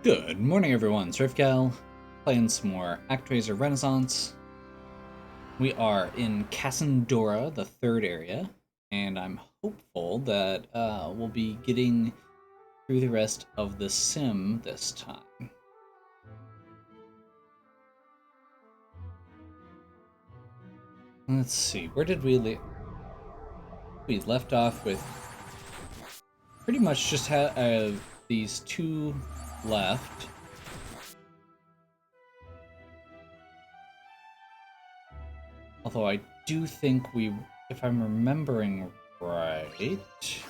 Good morning, everyone. Swiftgal, playing some more Actraiser Renaissance. We are in Kasandora, the third area, and I'm hopeful that we'll be getting through the rest of the sim this time. Let's see, where did we leave? We left off with pretty much just these two left. Although I do think if I'm remembering right...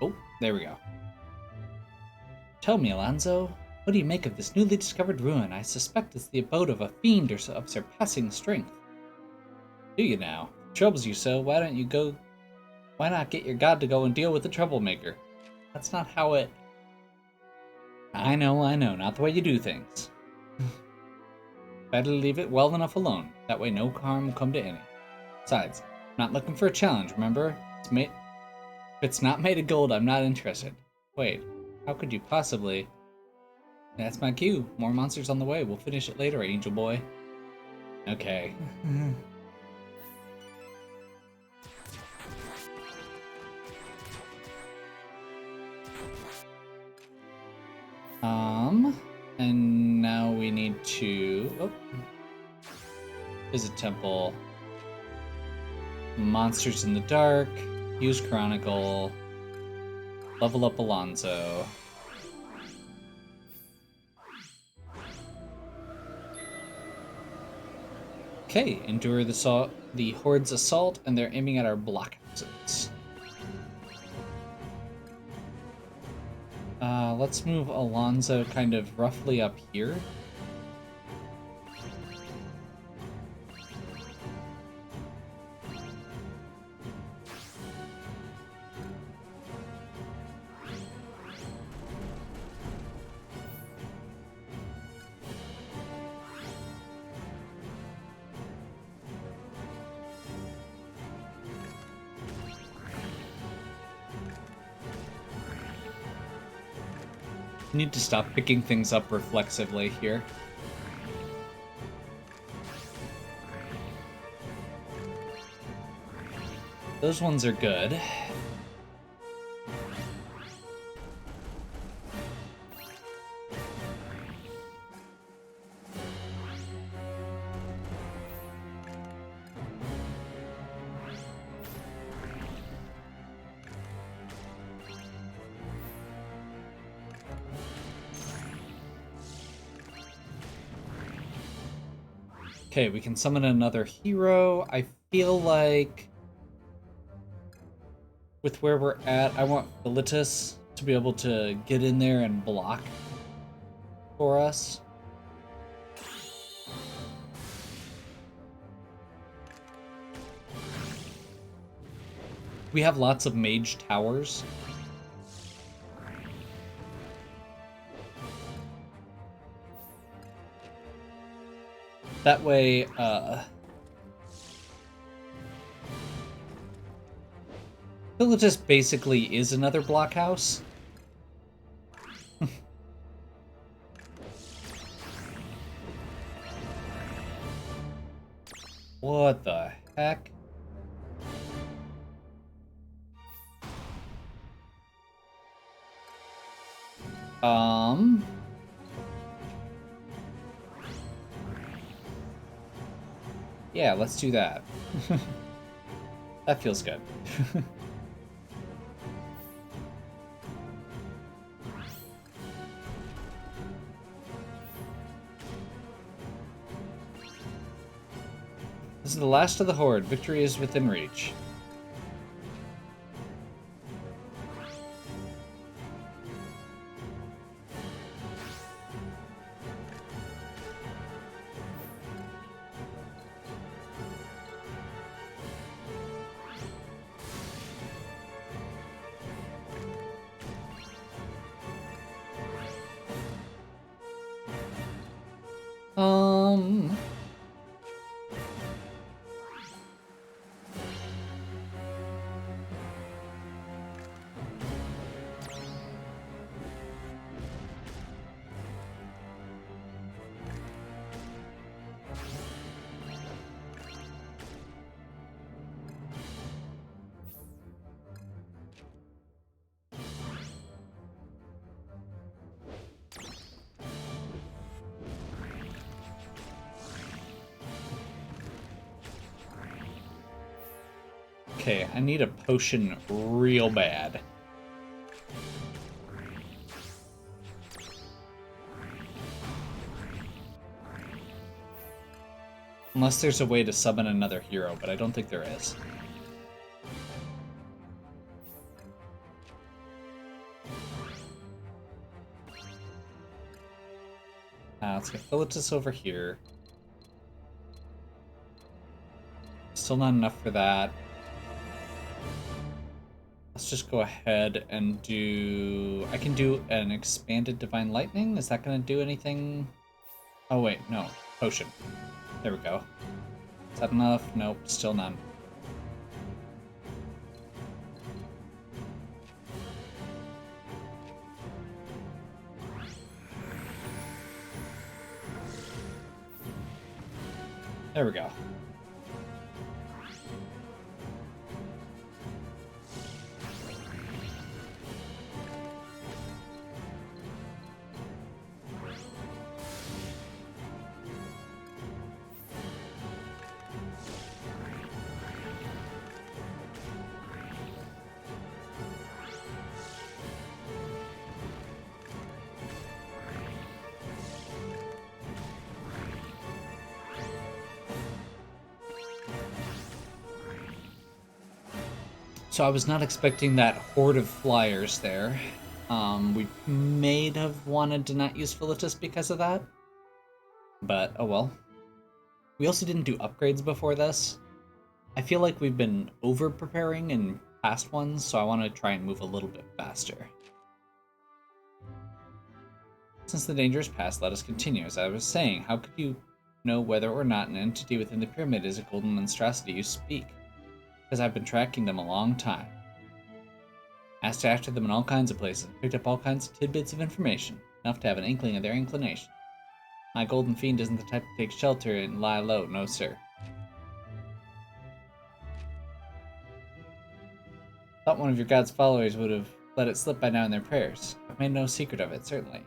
Oh, there we go. Tell me, Alonso, what do you make of this newly discovered ruin? I suspect it's the abode of a fiend of surpassing strength. Do you now? If it troubles you so, why not get your god to go and deal with the troublemaker? That's not how it... I know, not the way you do things. Better leave it well enough alone. That way no harm will come to any. Besides, I'm not looking for a challenge, remember? If it's not made of gold, I'm not interested. Wait, how could you possibly... That's my cue. More monsters on the way. We'll finish it later, Angel Boy. Okay. And now we need to visit temple, monsters in the dark, use Chronicle, level up Alonso. Okay, endure the Horde's assault, and they're aiming at our blockhouses. Let's move Alonso kind of roughly up here. Need to stop picking things up reflexively here. Those ones are good. Okay, we can summon another hero. I feel like with where we're at, I want Bilitus to be able to get in there and block for us. We have lots of mage towers. That way, Bilitus basically is another blockhouse. What the heck? Yeah, let's do that. That feels good. This is the last of the Horde. Victory is within reach. Okay, I need a potion real bad. Unless there's a way to summon another hero, but I don't think there is. Let's get Philetus over here. Still not enough for that. Let's just go ahead and do... I can do an expanded Divine Lightning. Is that going to do anything? Oh, wait, no. Potion. There we go. Is that enough? Nope, still none. There we go. So I was not expecting that horde of flyers there. We may have wanted to not use Philetus because of that. But, oh well. We also didn't do upgrades before this. I feel like we've been over-preparing in past ones, so I want to try and move a little bit faster. Since the danger is past, let us continue. As I was saying, how could you know whether or not an entity within the pyramid is a golden monstrosity you speak? Because I've been tracking them a long time. Asked after them in all kinds of places, picked up all kinds of tidbits of information, enough to have an inkling of their inclination. My golden fiend isn't the type to take shelter and lie low, no sir. Thought one of your god's followers would have let it slip by now in their prayers. I've made no secret of it, certainly.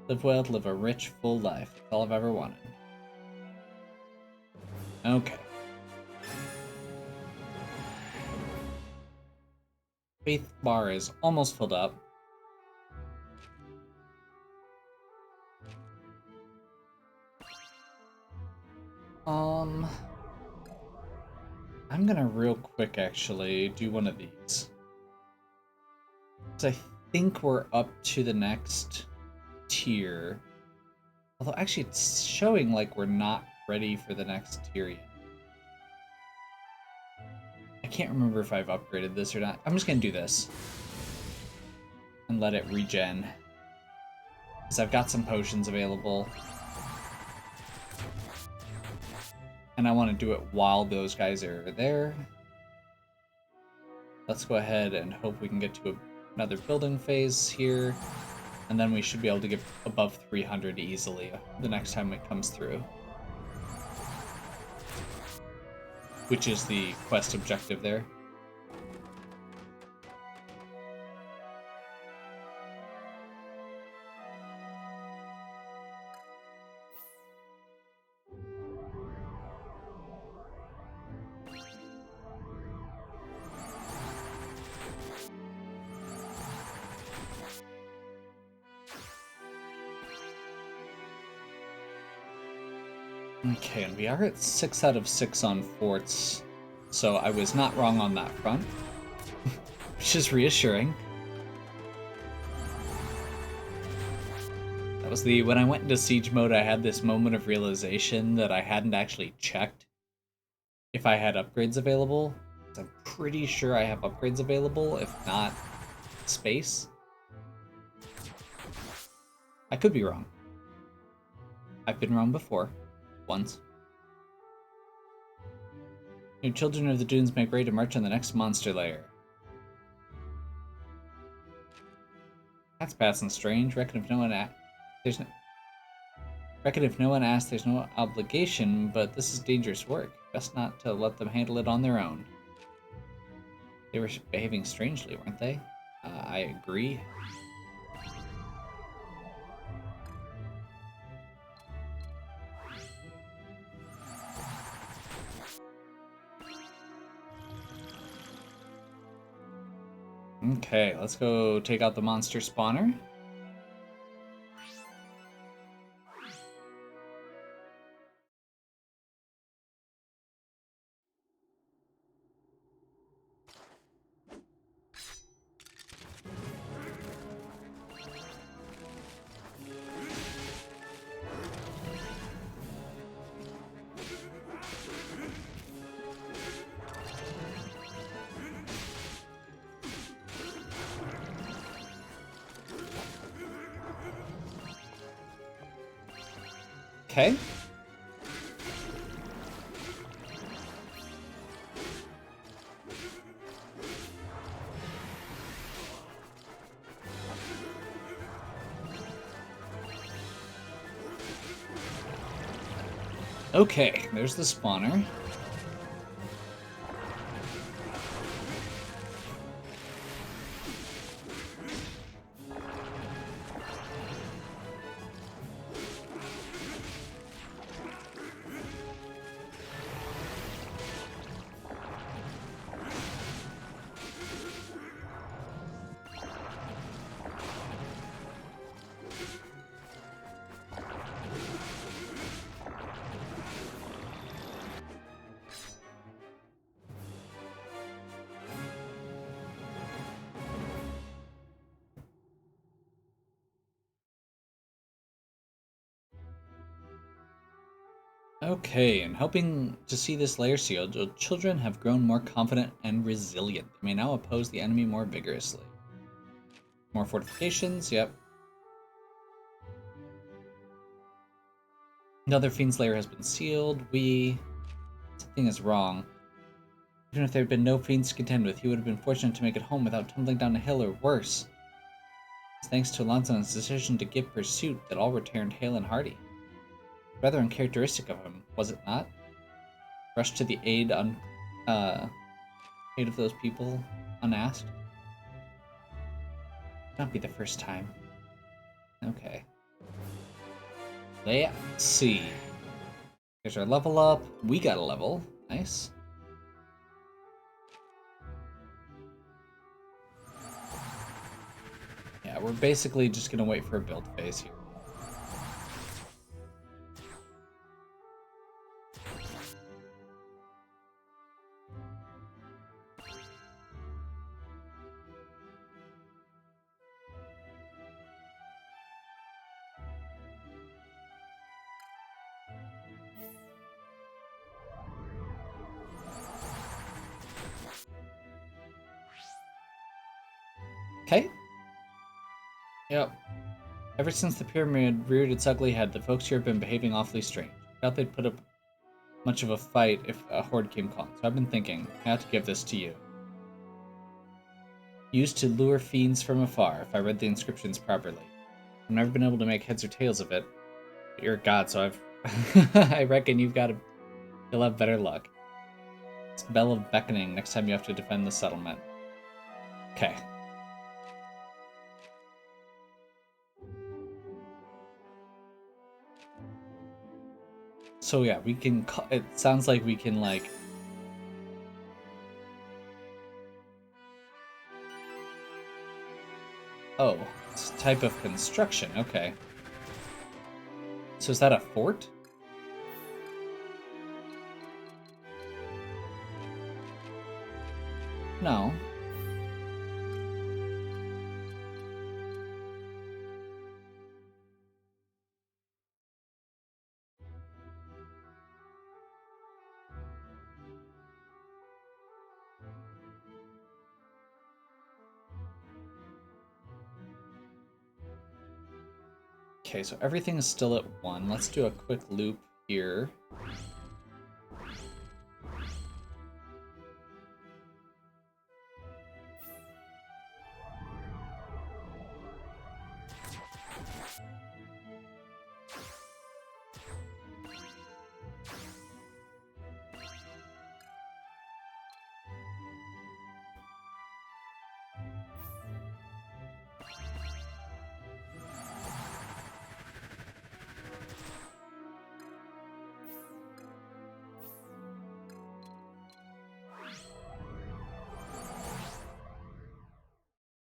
Live well to live a rich, full life. That's all I've ever wanted. Okay. Faith bar is almost filled up. I'm gonna real quick actually do one of these. Because I think we're up to the next tier. Although actually it's showing like we're not ready for the next tier yet. I can't remember if I've upgraded this or not. I'm just gonna do this. And let it regen. Because I've got some potions available. And I want to do it while those guys are there. Let's go ahead and hope we can get to another building phase here. And then we should be able to get above 300 easily the next time it comes through. Which is the quest objective there. Okay, and we are at 6 out of 6 on forts, so I was not wrong on that front, which is reassuring. That was when I went into siege mode, I had this moment of realization that I hadn't actually checked if I had upgrades available. I'm pretty sure I have upgrades available, if not space. I could be wrong. I've been wrong before. Once. Your children of the dunes make ready to march on the next monster lair. That's passing strange. Reckon if no one asks, there's no obligation, but this is dangerous work. Best not to let them handle it on their own. They were behaving strangely, weren't they? I agree. Okay, let's go take out the monster spawner. Okay. Okay, there's the spawner. Okay, and helping to see this layer sealed, the children have grown more confident and resilient. They may now oppose the enemy more vigorously. More fortifications, yep. Another Fiend's lair has been sealed. Something is wrong. Even if there had been no Fiends to contend with, he would have been fortunate to make it home without tumbling down a hill or worse. It's thanks to Alonso's decision to give pursuit that all returned hale and hearty. Rather uncharacteristic of him, was it not? Rush to the aid of those people unasked. Not be the first time. Okay. Let's see. There's our level up. We got a level. Nice. Yeah, we're basically just gonna wait for a build phase here. Okay. Yep. Ever since the pyramid reared its ugly head, the folks here have been behaving awfully strange. I doubt they'd put up much of a fight if a horde came calling, so I've been thinking, I ought to give this to you. Used to lure fiends from afar, if I read the inscriptions properly. I've never been able to make heads or tails of it, but you're a god, so I reckon you'll have better luck. It's the bell of beckoning next time you have to defend the settlement. Okay. So yeah, it sounds like we can like... Oh, it's a type of construction, okay. So is that a fort? No. Okay, so everything is still at 1. Let's do a quick loop here.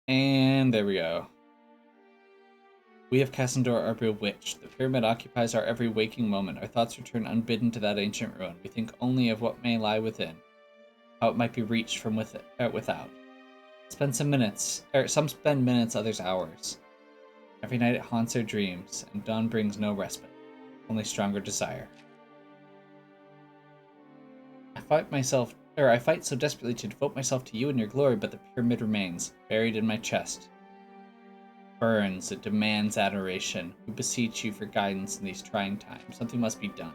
And there we go. We of Kasandora are bewitched. The pyramid occupies our every waking moment. Our thoughts return unbidden to that ancient ruin. We think only of what may lie within, how it might be reached from without. Some spend minutes, others hours. Every night it haunts our dreams, and dawn brings no respite, only stronger desire. I fight so desperately to devote myself to you and your glory, but the pyramid remains, buried in my chest. Burns, it demands adoration. We beseech you for guidance in these trying times. Something must be done.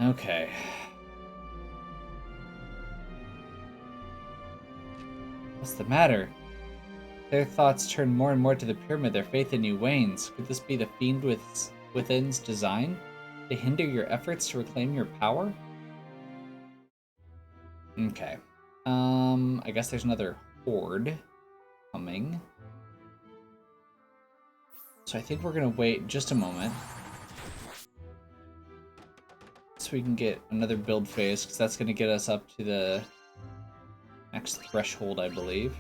Okay. What's the matter? Their thoughts turn more and more to the pyramid. Their faith in you wanes. Could this be the fiend within's design? To hinder your efforts to reclaim your power? Okay. I guess there's another horde coming. So I think we're gonna wait just a moment so we can get another build phase, because that's gonna get us up to the next threshold, I believe.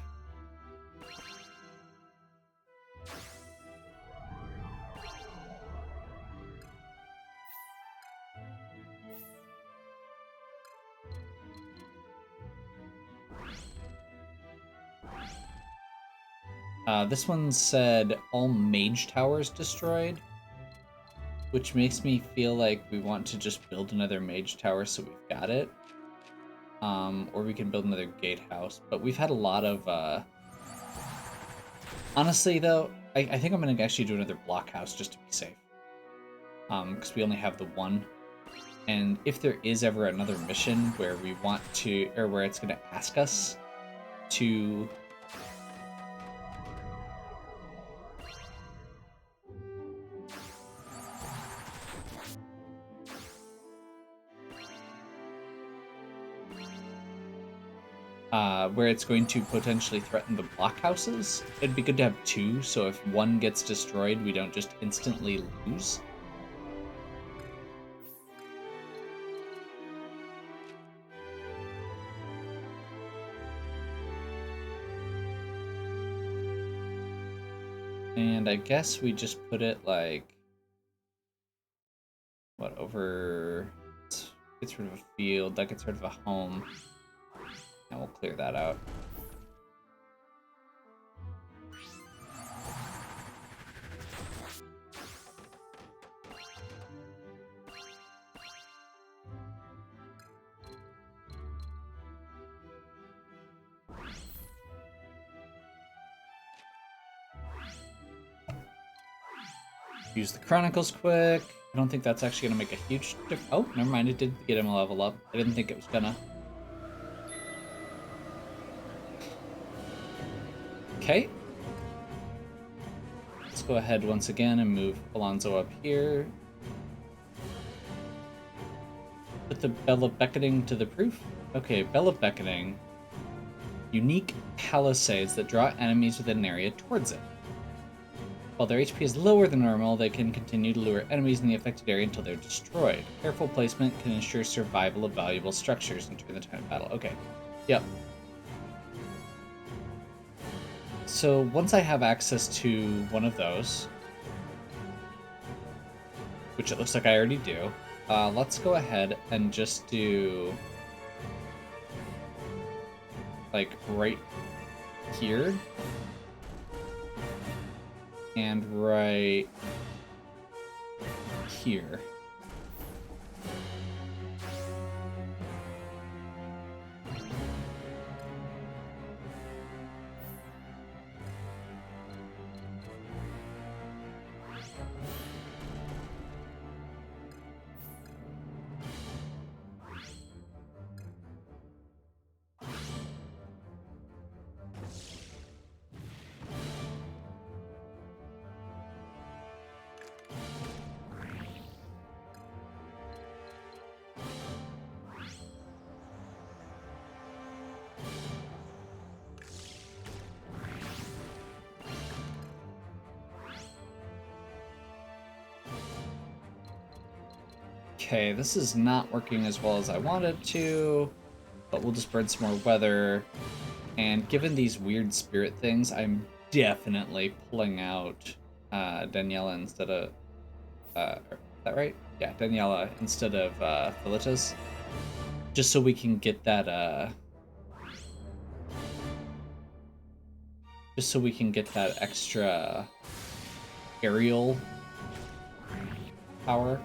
This one said all mage towers destroyed, which makes me feel like we want to just build another mage tower so we've got it. Or we can build another gatehouse, but we've had a lot of, honestly though, I think I'm gonna actually do another blockhouse just to be safe. Because we only have the one. And if there is ever another mission where we want to, or where it's gonna ask us to where it's going to potentially threaten the blockhouses, it'd be good to have two, so if one gets destroyed, we don't just instantly lose. And I guess we just put it like, what, over, gets rid of a field, that gets rid of a home. And we'll clear that out. Use the Chronicles quick. I don't think that's actually going to make a huge difference. Oh, never mind. It did get him a level up. I didn't think it was gonna. Okay. Let's go ahead once again and move Alonso up here. Put the Bell of Beckoning to the proof. Okay, Bell of Beckoning. Unique palisades that draw enemies within an area towards it. While their HP is lower than normal, they can continue to lure enemies in the affected area until they're destroyed. Careful placement can ensure survival of valuable structures during the time of battle. Okay, yep. So once I have access to one of those, which it looks like I already do, let's go ahead and just do like right here and right here. Okay, this is not working as well as I wanted to, but we'll just burn some more weather And given these weird spirit things, I'm definitely pulling out Daniela instead of... is that right? Yeah, Daniela instead of Philitas. Just so we can get that... just so we can get that extra aerial power.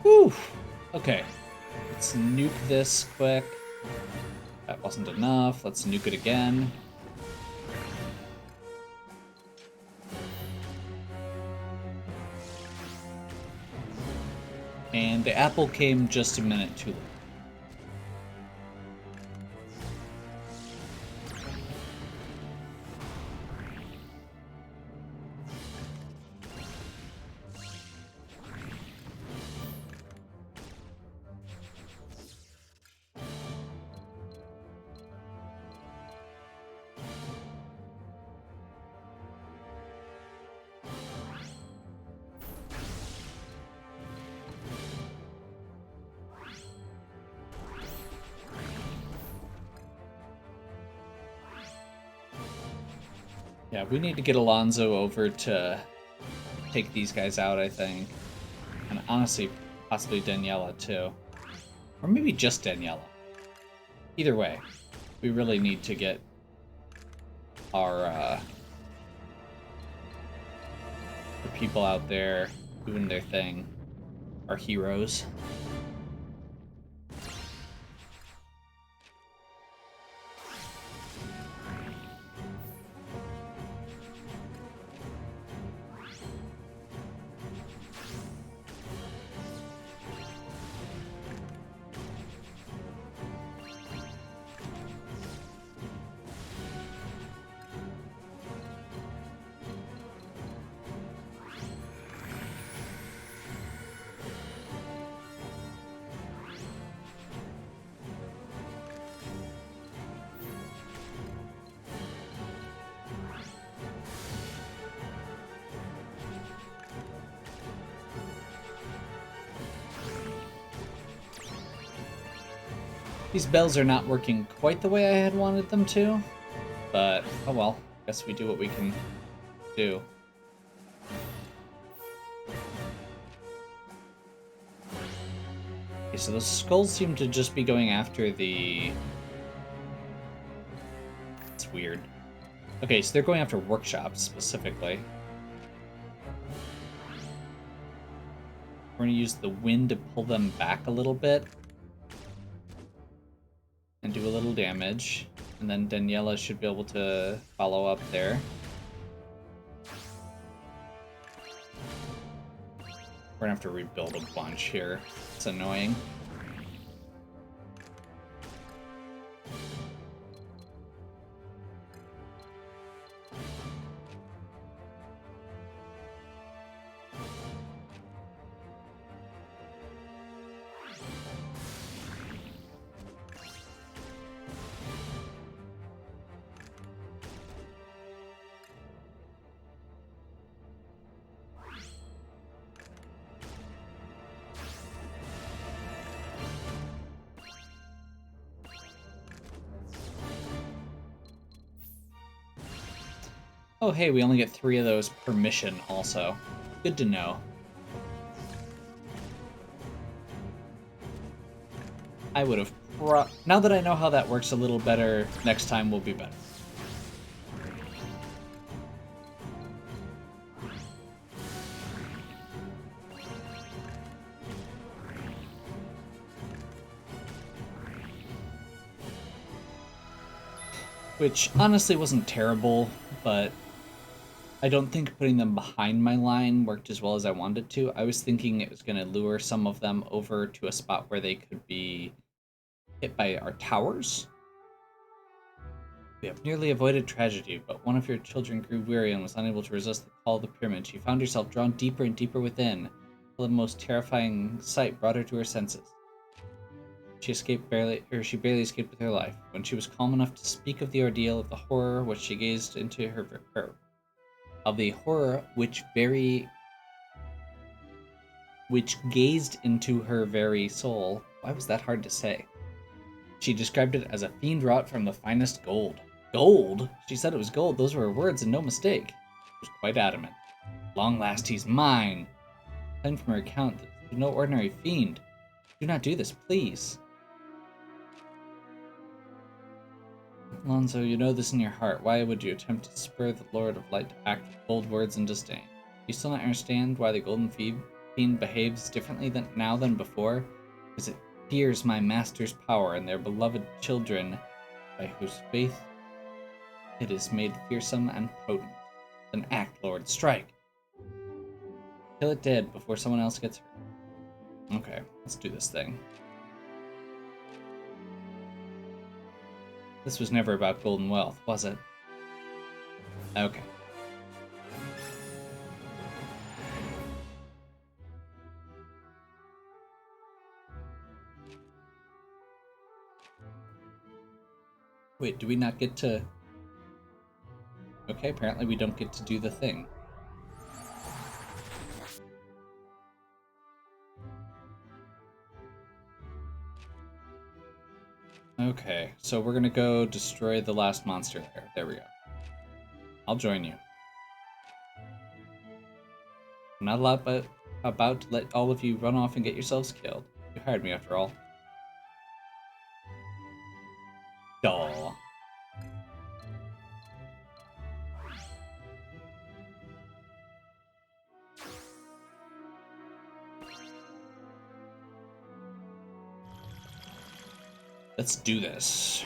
Whew. Okay. Let's nuke this quick. That wasn't enough. Let's nuke it again. And the apple came just a minute too late. Yeah, we need to get Alonso over to take these guys out, I think. And honestly, possibly Daniela too. Or maybe just Daniela. Either way, we really need to get our the people out there doing their thing. Our heroes. These bells are not working quite the way I had wanted them to, but oh well, guess we do what we can do. Okay, so those skulls seem to just be going after the... It's weird. Okay, so they're going after workshops specifically. We're going to use the wind to pull them back a little bit. And do a little damage. And then Daniela should be able to follow up there. We're gonna have to rebuild a bunch here. It's annoying. Oh, hey, we only get 3 of those per mission also. Good to know. I would have now that I know how that works a little better, next time will be better. Which honestly wasn't terrible, but I don't think putting them behind my line worked as well as I wanted to. I was thinking it was going to lure some of them over to a spot where they could be hit by our towers. We have nearly avoided tragedy, but one of your children grew weary and was unable to resist the call of the pyramid. She found herself drawn deeper and deeper within, until the most terrifying sight brought her to her senses. She barely escaped with her life. When she was calm enough to speak of the ordeal, of the horror which she gazed into of the horror which gazed into her very soul. Why was that hard to say? She described it as a fiend wrought from the finest gold. Gold? She said it was gold. Those were her words and no mistake. She was quite adamant. Long last, he's mine. I claimed from her account that he was no ordinary fiend. Do not do this, please. Alonso, you know this in your heart. Why would you attempt to spur the Lord of Light to act with bold words and disdain? You still not understand why the Golden Fiend behaves differently now than before? Because it fears my master's power and their beloved children, by whose faith it is made fearsome and potent. Then act, Lord, strike! Kill it dead before someone else gets hurt. Okay, let's do this thing. This was never about golden wealth, was it? Okay. Wait, do we not get to... Okay, apparently we don't get to do the thing. Okay, so we're gonna go destroy the last monster there. There we go. I'll join you. I'm not about to let all of you run off and get yourselves killed. You hired me after all. Duh. Let's do this.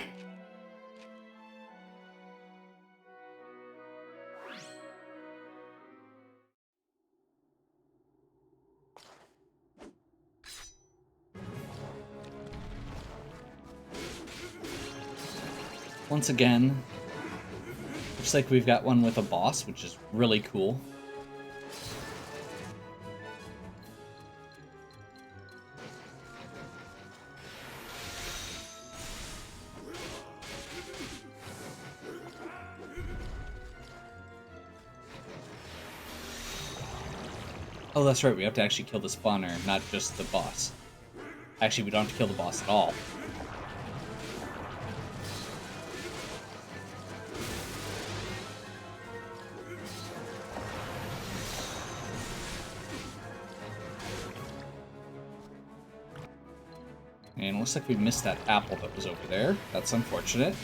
Once again, looks like we've got one with a boss, which is really cool. Oh, that's right, we have to actually kill the spawner, not just the boss. Actually, we don't have to kill the boss at all. And it looks like we missed that apple that was over there. That's unfortunate.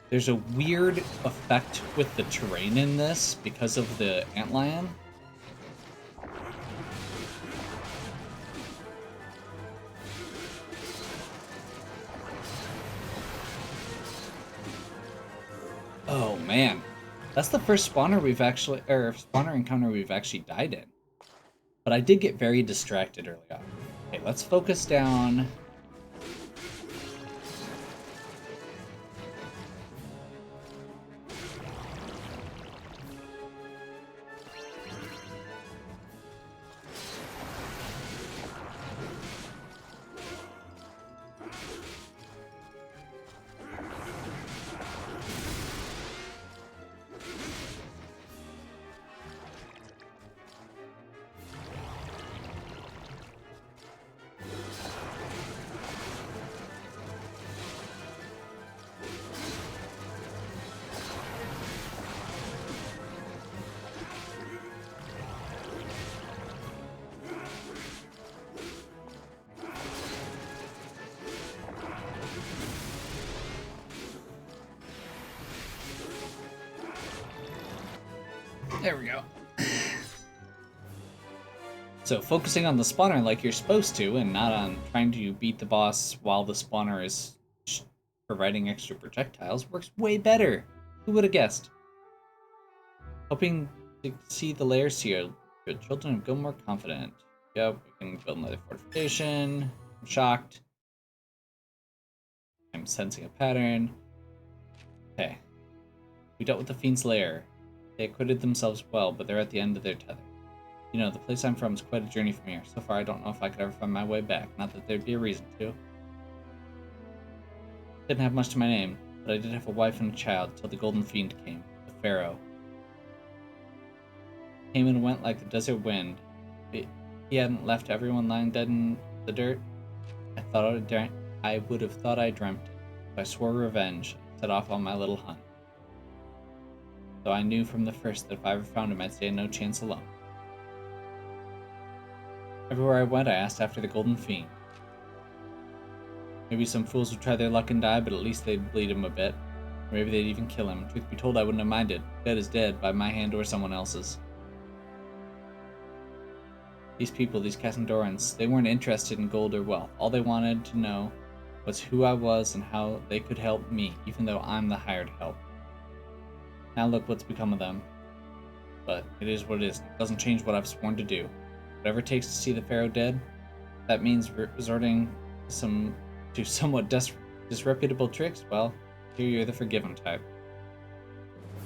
There's a weird effect with the terrain in this because of the antlion. Oh man, that's the first spawner encounter we've actually died in. But I did get very distracted early on. Okay, let's focus down. There we go. So focusing on the spawner like you're supposed to, and not on trying to beat the boss while the spawner is providing extra projectiles, works way better. Who would have guessed? Hoping to see the layer sealed. Good children have grown more confident. Yep, we can build another fortification. I'm shocked. I'm sensing a pattern. Okay. We dealt with the Fiend's lair. They acquitted themselves well, but they're at the end of their tether. You know, the place I'm from is quite a journey from here. So far, I don't know if I could ever find my way back. Not that there'd be a reason to. Didn't have much to my name, but I did have a wife and a child till the Golden Fiend came, the Pharaoh. Came and went like the desert wind. He hadn't left everyone lying dead in the dirt. I would have thought I dreamt it. So I swore revenge and set off on my little hunt. So I knew from the first that if I ever found him, I'd stand no chance alone. Everywhere I went, I asked after the Golden Fiend. Maybe some fools would try their luck and die, but at least they'd bleed him a bit. Or maybe they'd even kill him. Truth be told, I wouldn't have minded. Dead is dead, by my hand or someone else's. These people, these Kasandorans, they weren't interested in gold or wealth. All they wanted to know was who I was and how they could help me, even though I'm the hired help. Now look what's become of them. But it is what it is. It doesn't change what I've sworn to do. Whatever it takes to see the Pharaoh dead, that means resorting to somewhat disreputable tricks. Well, here you're the forgiven type.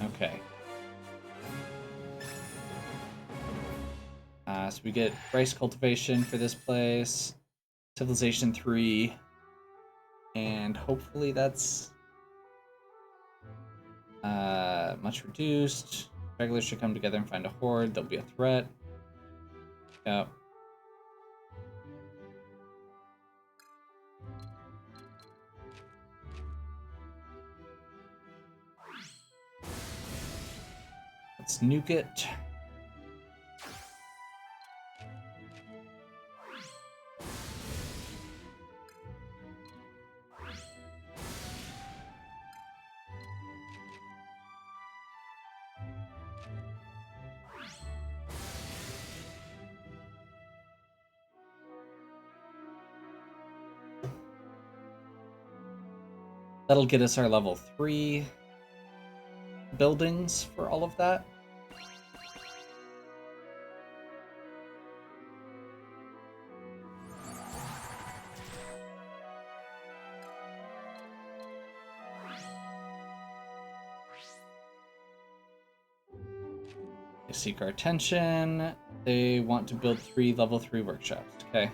Okay. So we get rice cultivation for this place, civilization 3, and hopefully that's much reduced. Regulars should come together and find a horde. There'll be a threat. Yep. Let's nuke it. That'll get us our level 3 buildings for all of that. They seek our attention. They want to build 3 level 3 workshops. Okay.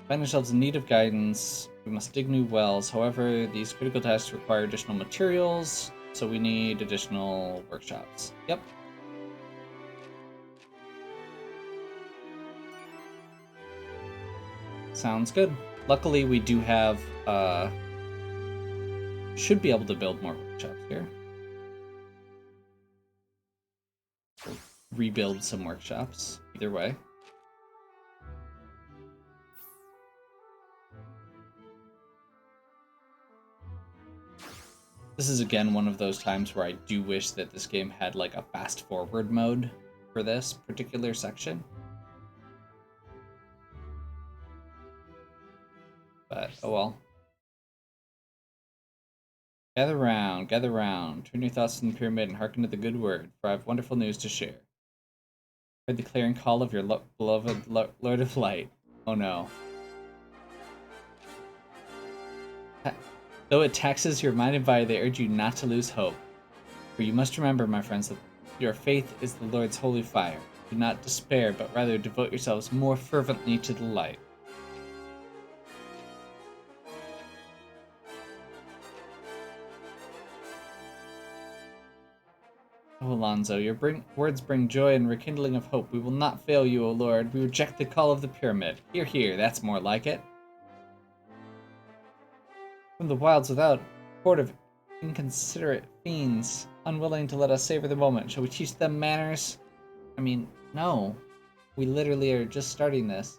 Find ourselves in need of guidance. We must dig new wells. However, these critical tasks require additional materials, so we need additional workshops. Yep. Sounds good. Luckily, we do have, should be able to build more workshops here. We'll rebuild some workshops, either way. This is again one of those times where I do wish that this game had like a fast forward mode for this particular section. But oh well. Gather round, gather round. Turn your thoughts to the pyramid and hearken to the good word, for I have wonderful news to share. Heard the clarion call of your beloved Lord of Light. Oh no. Though it taxes your mind and body, they urge you not to lose hope. For you must remember, my friends, that your faith is the Lord's holy fire. Do not despair, but rather devote yourselves more fervently to the light. Oh, Alonso, your words bring joy and rekindling of hope. We will not fail you, O Lord. We reject the call of the pyramid. Hear, hear, that's more like it. From the wilds without, a horde of inconsiderate fiends, unwilling to let us savor the moment. Shall we teach them manners? I mean, no. We literally are just starting this.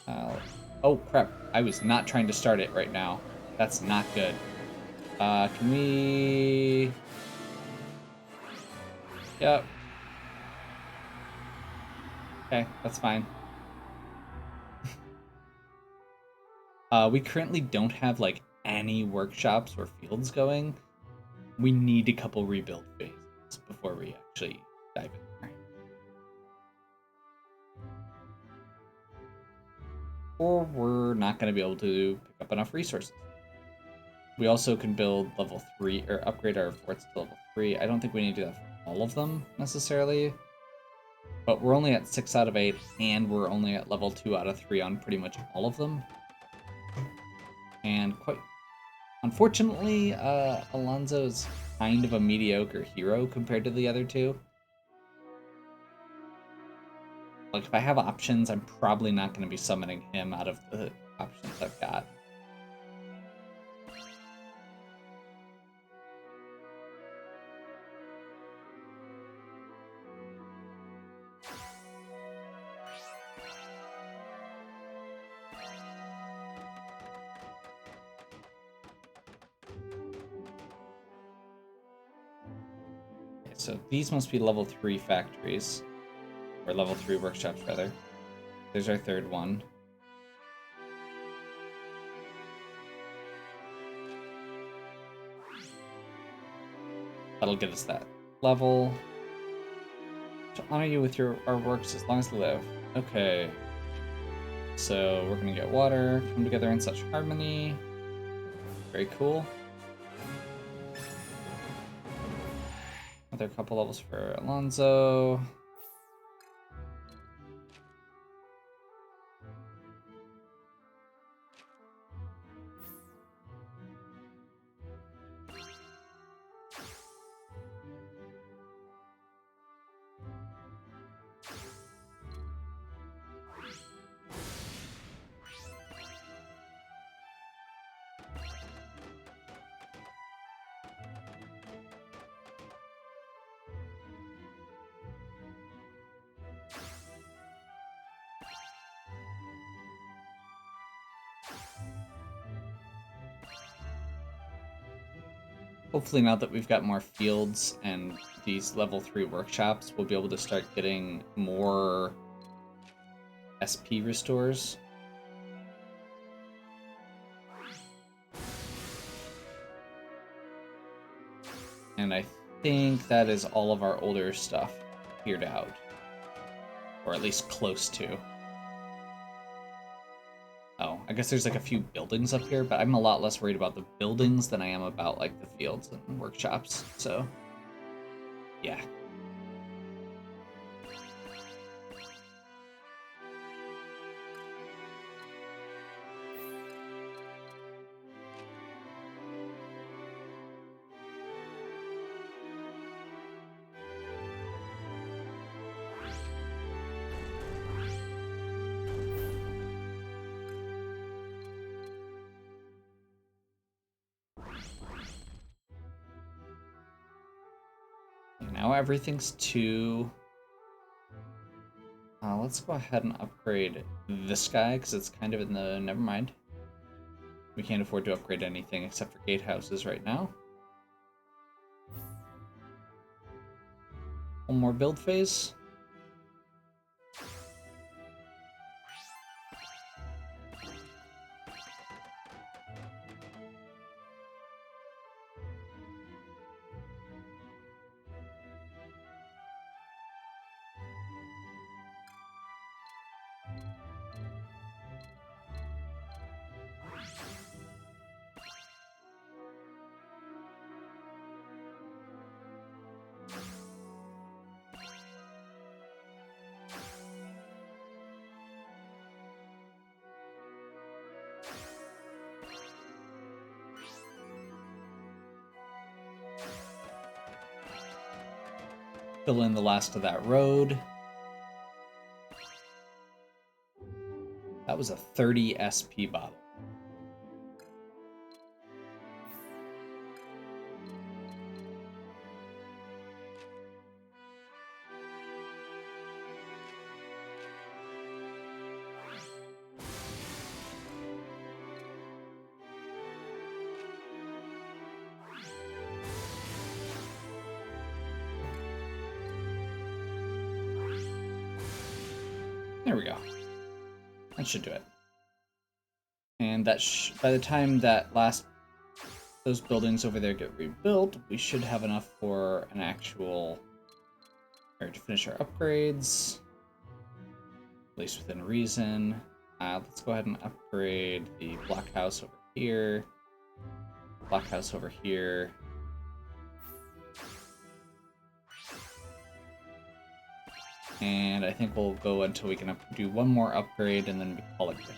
Oh crap. I was not trying to start it right now. That's not good. Can we... Yep. Okay, that's fine. We currently don't have, like, any workshops or fields going. We need a couple rebuild phases before we actually dive in there. Or we're not going to be able to pick up enough resources. We also can build level 3, or upgrade our forts to level 3. I don't think we need to do that for all of them, necessarily. But we're only at 6 out of 8, and we're only at level 2 out of 3 on pretty much all of them. And quite unfortunately, Alonso's kind of a mediocre hero compared to the other two. Like, if I have options, I'm probably not going to be summoning him out of the options I've got. Okay, so these must be level 3 factories. Or level 3 workshops, rather. There's our third one. That'll get us that level. To honor you with our works as long as we live. Okay. So we're gonna get water, come together in such harmony. Very cool. Another couple levels for Alonso. Hopefully now that we've got more fields and these level 3 workshops, we'll be able to start getting more SP restores. And I think that is all of our older stuff cleared out. Or at least close to. Oh, I guess there's like a few buildings up here, but I'm a lot less worried about the buildings than I am about like the fields and workshops, so yeah. Now everything's 2. Let's go ahead and upgrade this guy, because it's kind of in the... Never mind. We can't afford to upgrade anything except for gatehouses right now. One more build phase. Fill in the last of that road. That was a 30 SP bottle. There we go. That should do it. And that by the time that those buildings over there get rebuilt, we should have enough for an actual, or to finish our upgrades, at least within reason. Let's go ahead and upgrade the blockhouse over here, blockhouse over here. And I think we'll go until we can do one more upgrade and then we call it good.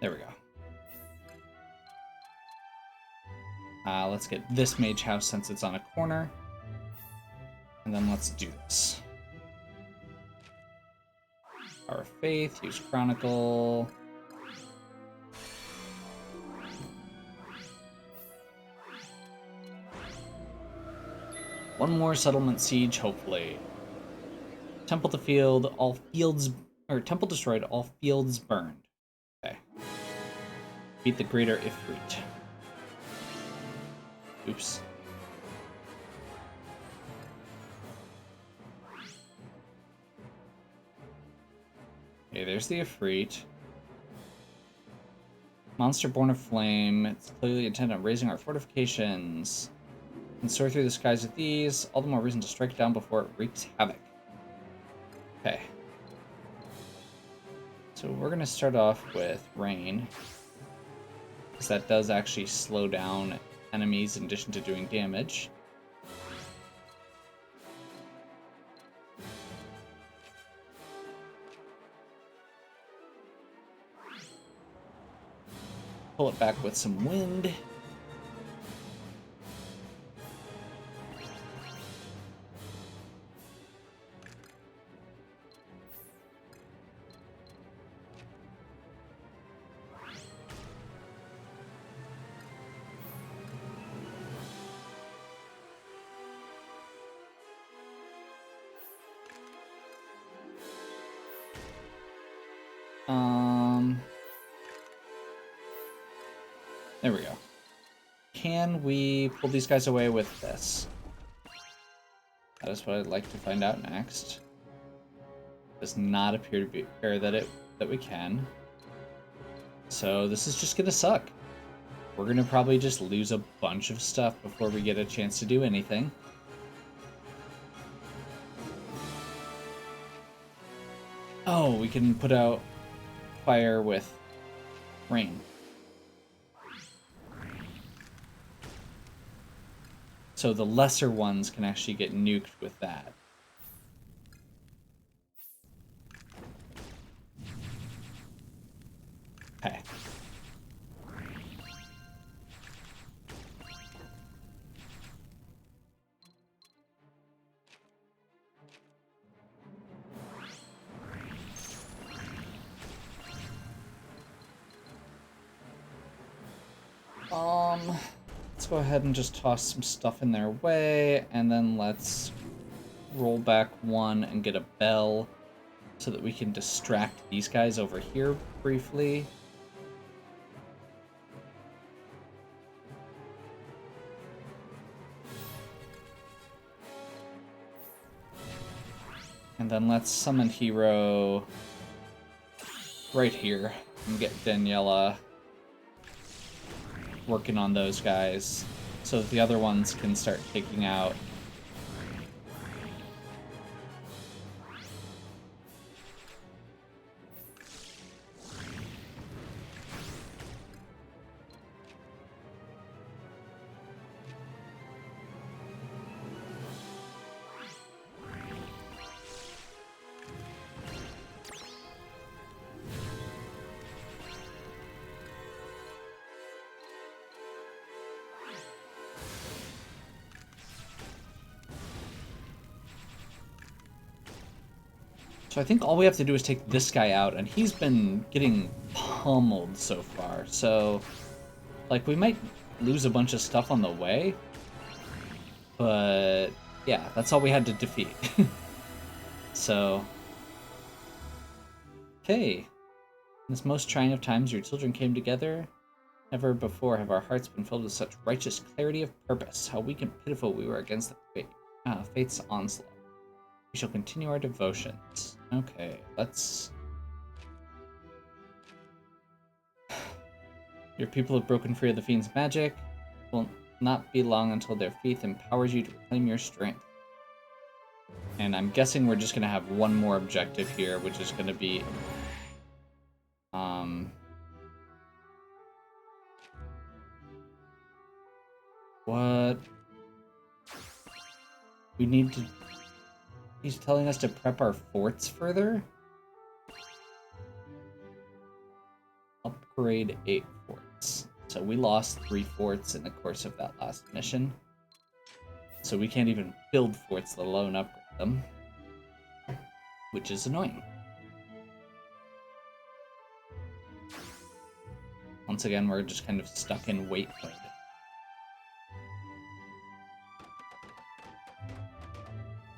There we go. Let's get this mage house since it's on a corner. And then let's do this. Power of Faith, use Chronicle. One more settlement siege, hopefully. Temple to field, all fields, or temple destroyed, all fields burned. Okay. Beat the greater Ifrit. Oops. Okay, there's the Ifrit. Monster born of flame. It's clearly intent on raising our fortifications. And soar through the skies with these. All the more reason to strike it down before it wreaks havoc. Okay. So we're going to start off with rain. Because that does actually slow down enemies in addition to doing damage. Pull it back with some wind. There we go. Can we pull these guys away with this? That is what I'd like to find out next. Does not appear to be that we can. So this is just gonna suck. We're gonna probably just lose a bunch of stuff before we get a chance to do anything. Oh, we can put out fire with rain. So the lesser ones can actually get nuked with that. Okay. Let's go ahead and just toss some stuff in their way, and then let's roll back one and get a bell so that we can distract these guys over here briefly. And then let's summon hero right here and get Daniela working on those guys so that the other ones can start taking out. So I think all we have to do is take this guy out, and he's been getting pummeled so far. So, like, we might lose a bunch of stuff on the way, but yeah, that's all we had to defeat. So, okay. In this most trying of times, your children came together. Never before have our hearts been filled with such righteous clarity of purpose. How weak and pitiful we were against the fate's onslaught. We shall continue our devotions. Okay, let's... Your people have broken free of the fiend's magic. It will not be long until their faith empowers you to reclaim your strength. And I'm guessing we're just going to have one more objective here, which is going to be... What? We need to... He's telling us to prep our forts further? Upgrade 8 forts. So we lost 3 forts in the course of that last mission. So we can't even build forts, let alone upgrade them. Which is annoying. Once again, we're just kind of stuck in wait mode.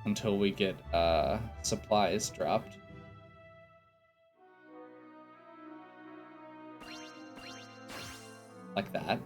Until we get supplies dropped. Like that.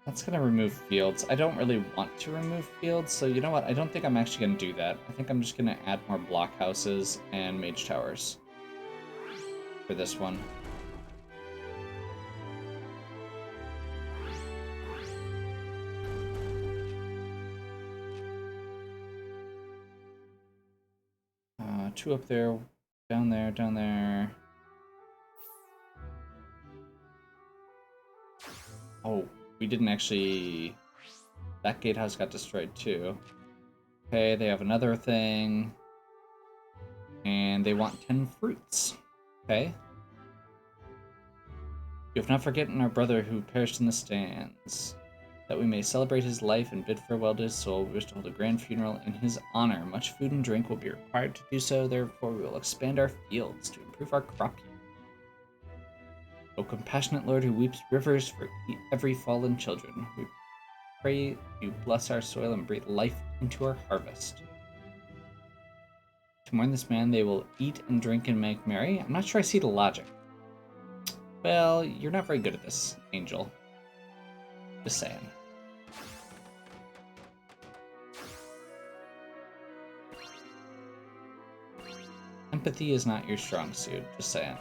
That's going to remove fields. I don't really want to remove fields, so you know what? I don't think I'm actually going to do that. I think I'm just going to add more blockhouses and mage towers for this one. Two up there, down there, down there. Oh, we didn't actually... That gatehouse got destroyed too. Okay, they have another thing. And they want 10 fruits. Okay. You have not forgotten our brother who perished in the stands. That we may celebrate his life and bid farewell to his soul, we wish to hold a grand funeral in his honor. Much food and drink will be required to do so, therefore we will expand our fields to improve our crop yield. O compassionate Lord who weeps rivers for every fallen children, we pray you bless our soil and breathe life into our harvest. To mourn this man, they will eat and drink and make merry. I'm not sure I see the logic. Well, you're not very good at this, Angel. Just saying. Empathy is not your strong suit, just saying.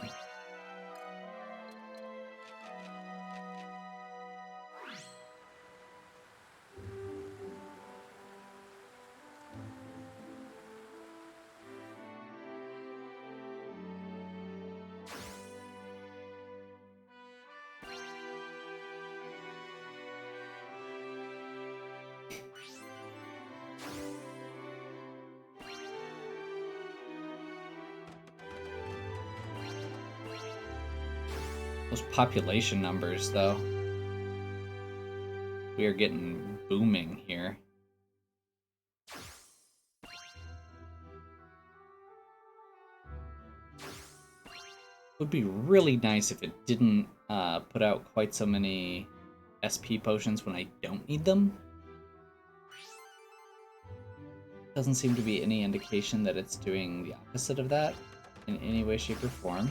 Those population numbers, though. We are getting booming here. Would be really nice if it didn't put out quite so many SP potions when I don't need them. Doesn't seem to be any indication that it's doing the opposite of that in any way, shape, or form.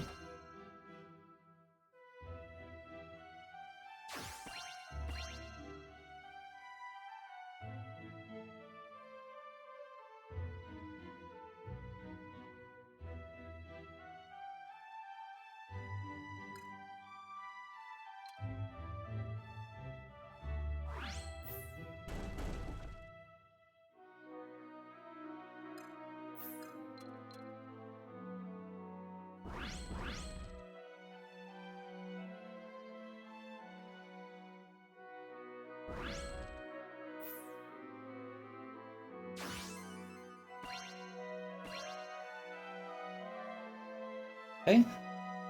Okay.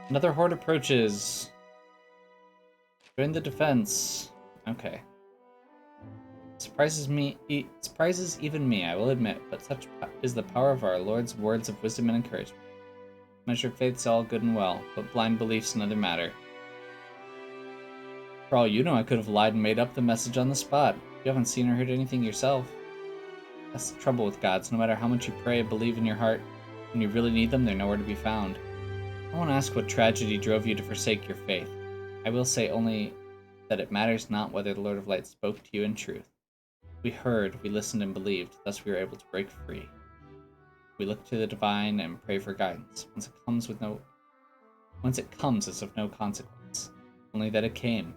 Another horde approaches. Join the defense. Okay. Surprises even me, I will admit, but such is the power of our Lord's words of wisdom and encouragement. Measured faith's all good and well, but blind belief's another matter. For all you know, I could have lied and made up the message on the spot. You haven't seen or heard anything yourself. That's the trouble with gods. No matter how much you pray and believe in your heart, when you really need them, they're nowhere to be found. I won't ask what tragedy drove you to forsake your faith. I will say only that it matters not whether the Lord of Light spoke to you in truth. We heard, we listened and believed, thus we were able to break free. We look to the divine and pray for guidance. Once it comes as of no consequence. Only that it came,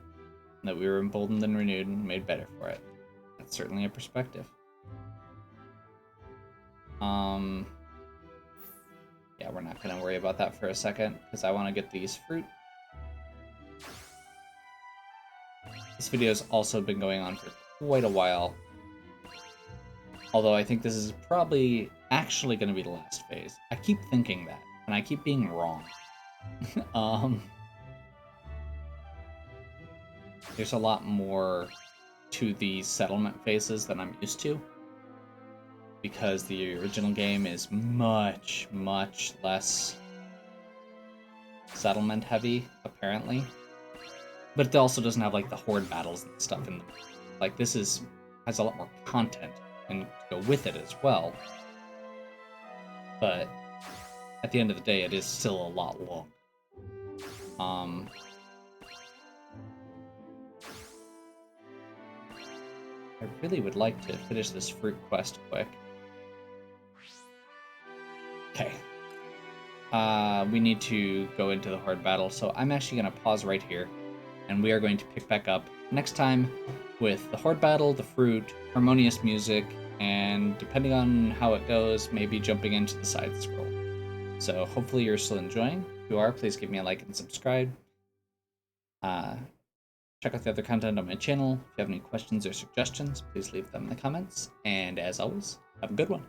and that we were emboldened and renewed and made better for it. That's certainly a perspective. Yeah, we're not gonna worry about that for a second, because I want to get these fruit. This video has also been going on for quite a while. Although I think this is probably actually going to be the last phase. I keep thinking that, and I keep being wrong. There's a lot more to the settlement phases than I'm used to, because the original game is much, much less settlement heavy, apparently. But it also doesn't have like the horde battles and stuff in the like this has a lot more content and to go with it as well. But at the end of the day, it is still a lot long. I really would like to finish this fruit quest quick. Okay. We need to go into the horde battle, so I'm actually going to pause right here, and we are going to pick back up next time with the horde battle, the fruit, harmonious music, and depending on how it goes, maybe jumping into the side scroll. So hopefully you're still enjoying. If you are, please give me a like and subscribe. Check out the other content on my channel. If you have any questions or suggestions, please leave them in the comments. And as always, have a good one.